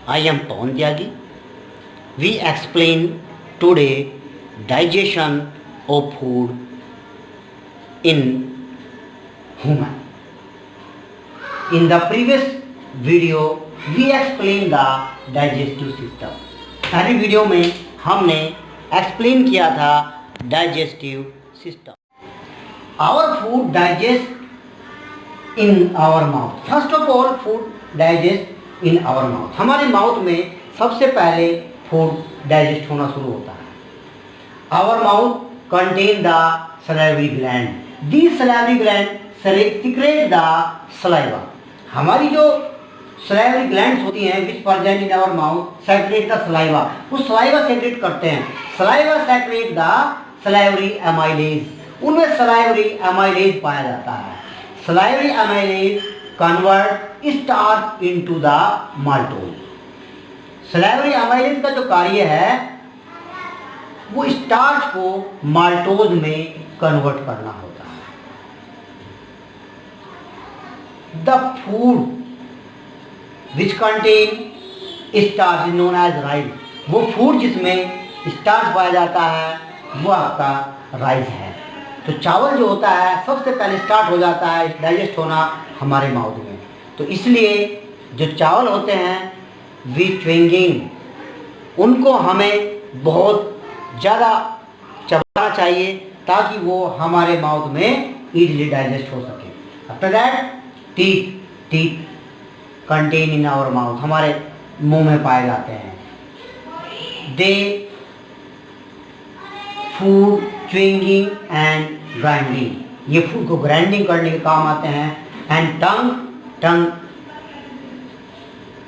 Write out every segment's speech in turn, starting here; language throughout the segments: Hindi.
I am Pawan Tyagi. We explain today digestion of food in human. In the previous video we explained the digestive system. पहले वीडियो में हमने एक्सप्लेन किया था digestive system. Our food digest in our mouth. First of all, food digest in our mouth. हमारे माउथ में सबसे पहले फूड डाइजेस्ट होना शुरू होता है. Our mouth contain the salivary gland. These salivary gland secrete the saliva. हमारी जो salivary glands होती हैं which present in our mouth secrete the saliva. वो saliva secrete करते हैं. Saliva secrete the salivary amylase. उनमें salivary amylase पाया जाता है. Salivary amylase convert starch into the maltose. salivary amylase का जो कार्य है वो स्टार्च को माल्टोज में कन्वर्ट करना होता है. The food which contain starch is known as rice. वो फूड जिसमें स्टार्च पाया जाता है वो आपका राइस है. तो चावल जो होता है सबसे पहले स्टार्ट हो जाता है डाइजेस्ट होना हमारे माउथ में. तो इसलिए जो चावल होते हैं वी च्युइंगिंग उनको हमें बहुत ज़्यादा चबाना चाहिए ताकि वो हमारे माउथ में ईजिली डाइजेस्ट हो सके. After that teeth contain in our mouth हमारे मुंह में पाए जाते हैं. They food chewing and grinding ये फूड को ग्राइंडिंग करने के काम आते हैं. And tongue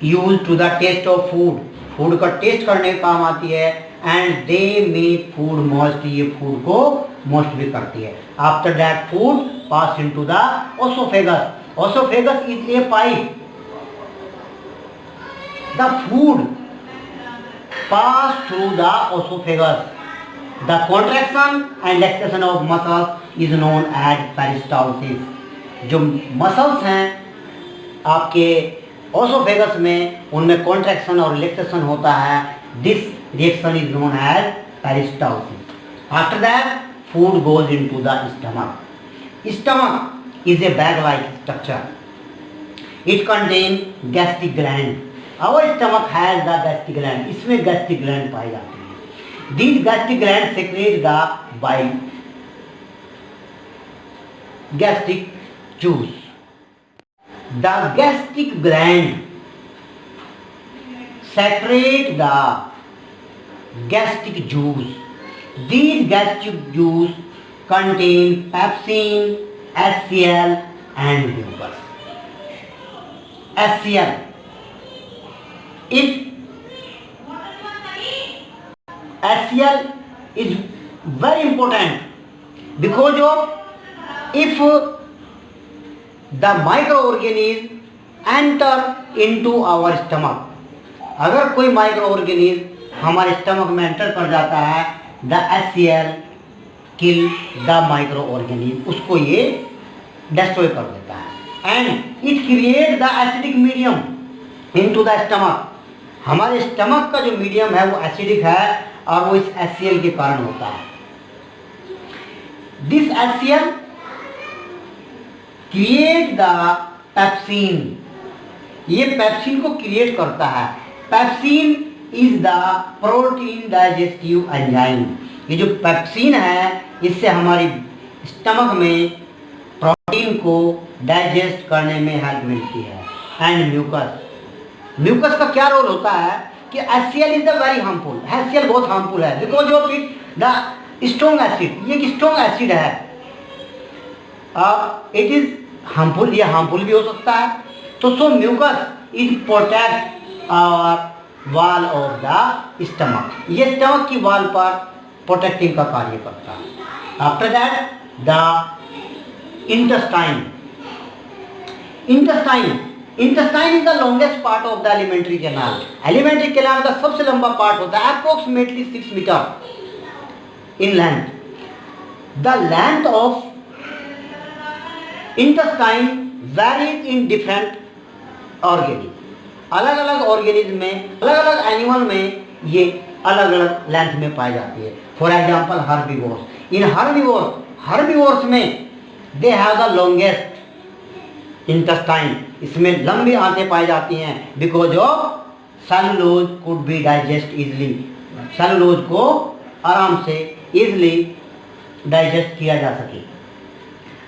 use to the taste of food का टेस्ट करने का काम आती है. And they make food moist ये फूड को मोस्ट भी करती है. After that food pass into the oesophagus. Oesophagus is a pipe. The food pass through the oesophagus. The contraction and extension of muscles is known as peristalsis. जो मसल्स हैं आपके ओसोफेगस में उनमें कॉन्ट्रैक्शन और रिलैक्सेशन होता है. This reaction is known as peristalsis. After that food goes into the stomach. Stomach is a bag like structure. It contain gastric gland. Our stomach has the gastric gland. इसमें गैस्ट्रिक ग्लैंड पाई जाती है. These gastric glands secrete the bile, gastric juice. The gastric gland secrete the gastric juice. These gastric juice contain pepsin, HCl and mucus. HCl. If HCl is very important because of if the microorganism enter into our stomach. अगर कोई माइक्रोऑर्गेनिज्म हमारे स्टमक में एंटर कर जाता है the HCl kill the microorganism. उसको ये डिस्ट्रॉय कर देता है. And it create the acidic medium into the stomach. हमारे स्टमक का जो मीडियम है वो एसिडिक है और वो इस HCl के कारण होता है. This HCl create the pepsin. ये पेप्सिन को क्रिएट करता है. Pepsin is the protein digestive enzyme. ये जो पेप्सिन है इससे हमारी स्टमक में प्रोटीन को डाइजेस्ट करने में हेल्प मिलती है. एंड म्यूकस का क्या रोल होता है कि HCl is the very harmful. HCl बहुत हार्मफुल है because of it the strong acid. ये एक स्ट्रॉन्ग एसिड है. It is harmful. ये हार्मफुल भी हो सकता है. तो so mucus is protect our wall of the stomach. ये स्टमक की वॉल पर प्रोटेक्टिंग का कार्य करता है. After that the intestine. Intestine is the longest part of the alimentary canal. Alimentary canal का सबसे लंबा पार्ट होता है approximately 6 metre in length. The length of intestine varies in different organism, अलग अलग ऑर्गेनिज्म में, अलग अलग एनिमल में ये अलग अलग लेंथ में पाई जाती है। फॉर एग्जाम्पल हर्बीवोर्स, इन हर्बीवोर्स में they have the longest intestine, इसमें लंबी आंतें पाई जाती हैं because of cellulose could be digest easily, cellulose को आराम से इजली डाइजेस्ट किया जा सके।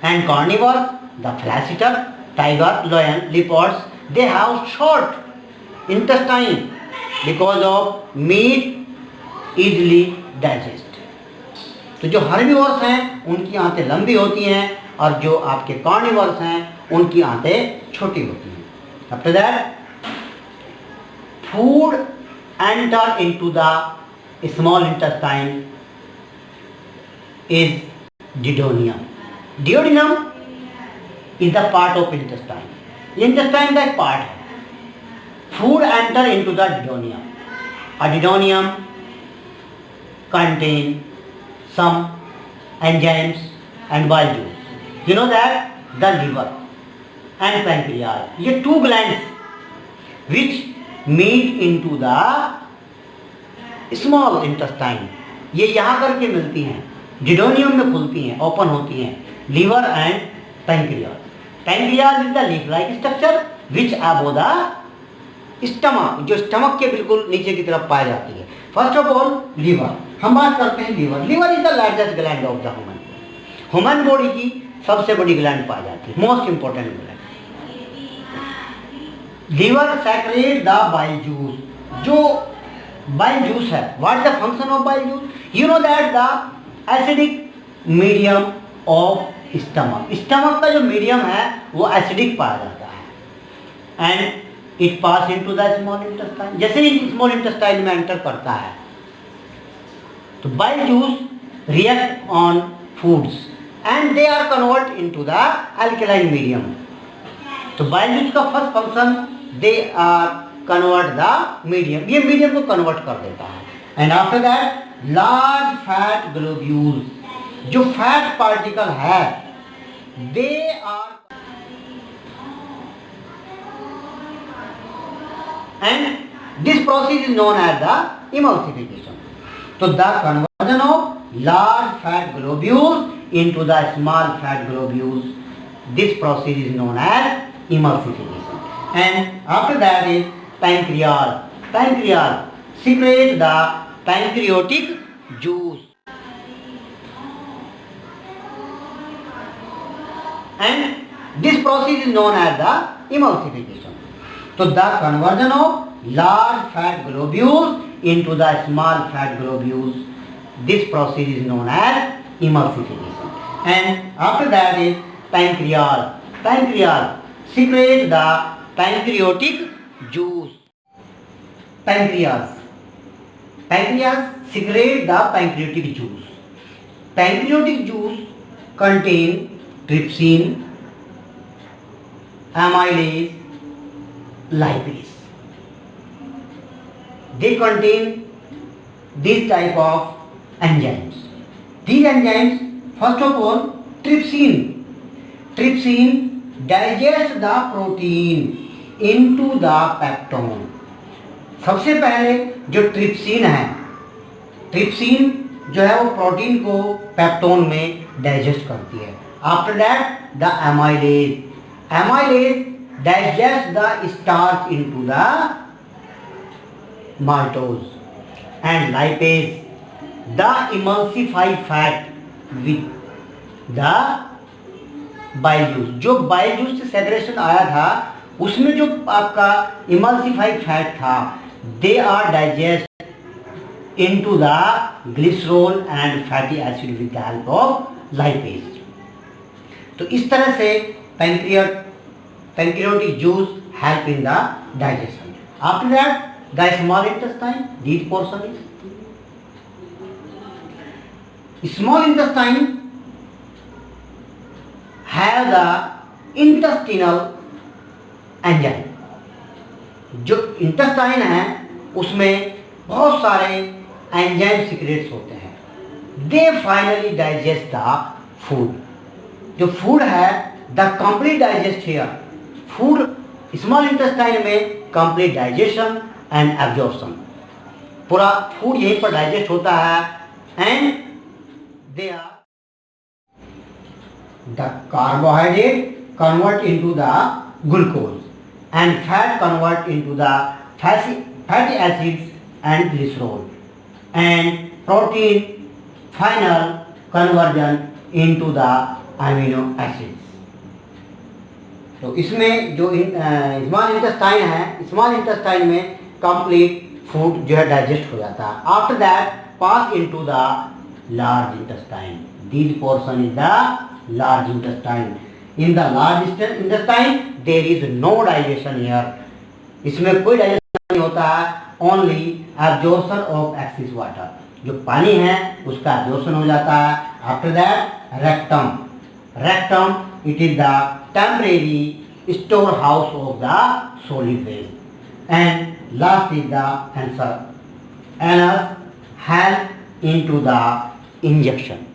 And carnivores, the flesh eater, tiger, lion, leopards, they have short intestine because of meat easily digest। तो जो हर्बीवोर्स हैं उनकी आंतें लंबी होती हैं और जो आपके कार्निवर्स हैं उनकी आंतें छोटी होती हैं। After that food enter into the small intestine is duodenum. Duodenum is the part of intestine, intestine का एक पार्ट है। Food enter into the duodenum, a duodenum contain some enzymes and bile juice. You know that the liver and pancreas, ये two glands which meet into the small intestine, ये यहाँ करके मिलती हैं, डिडोनियम में खुलती हैं, ओपन होती हैं, liver and pancreas। Pancreas is the leaf-like structure which above the stomach, जो स्टमक के बिल्कुल नीचे की तरफ पाई जाती है। फर्स्ट ऑफ ऑल लीवर, हम बात करते हैं liver. Liver is the largest gland of the human body की सबसे बड़ी ग्लैंड पाई जाती है, most important gland. Liver secrete the bile juice, जो बाइल जूस है, what is the function of bile juice? You know that the acidic medium of stomach, stomach का जो मीडियम है वो एसिडिक पाया जाता है। And it pass into the small intestine, जैसे ही स्मॉल इंटेस्टाइन में एंटर करता है तो bile juice react on foods and they are convert into the alkaline medium. तो बाइल जूस का first function they are convert the medium, ये मीडियम को कन्वर्ट कर देता है। And after that large fat globules, जो फैट पार्टिकल है they are and this process is known as the emulsification. तो the conversion of large fat globules into the small fat globules, this process is known as emulsification. And after that is pancreas, pancreas secrete the pancreatic juice and this process is known as the emulsification. So the conversion of large fat globules into the small fat globules, this process is known as emulsification. And after that is pancreas. Pancreas secrete the pancreatic juice. Pancreas secrete the pancreatic juice. Pancreatic juice contain trypsin, amylase, lipase. They contain this type of enzymes. These enzymes, first of all, trypsin. Trypsin digests the protein into the peptone. सबसे पहले जो ट्रिप्सिन है, ट्रिप्सिन जो है वो प्रोटीन को पेप्टोन में डाइजेस्ट करती है। After that the amylase, amylase digest the starch into the maltose and lipase the emulsified fat with the bile juice. जो बाइल जूस से सेग्रेशन आया था उसमें जो आपका इमल्सिफाइड फैट था, they are digest into the glycerol and fatty acid with the help of lipase. तो इस तरह से pancreatic juice help in the digestion. After that, the small intestine, this portion is small intestine have the intestinal enzyme. जो इंटेस्टाइन है उसमें बहुत सारे एंजाइम सीक्रेट्स होते हैं। They finally digest the food. जो फूड है the complete digest here, food small intestine में कंप्लीट डाइजेशन एंड एब्जॉर्प्शन, पूरा फूड यहीं पर डाइजेस्ट होता है and they are the carbohydrate convert into the glucose and fat convert into the fatty acids and glycerol and protein final conversion into the amino acids. तो इसमें जो स्मॉल इंटेस्टाइन है, स्मॉल इंटेस्टाइन में कंप्लीट फूड जो है डाइजेस्ट हो जाता है। After that pass into the large intestine, this portion is the large intestine. In the large intestine there is no digestion here, इसमें कोई डाइजेशन नहीं होता है, only absorption of excess water, जो पानी है उसका एब्जॉर्प्शन हो जाता है। After that rectum, rectum it is the temporary store house of the solid waste and last is the answer, anus help into the injection.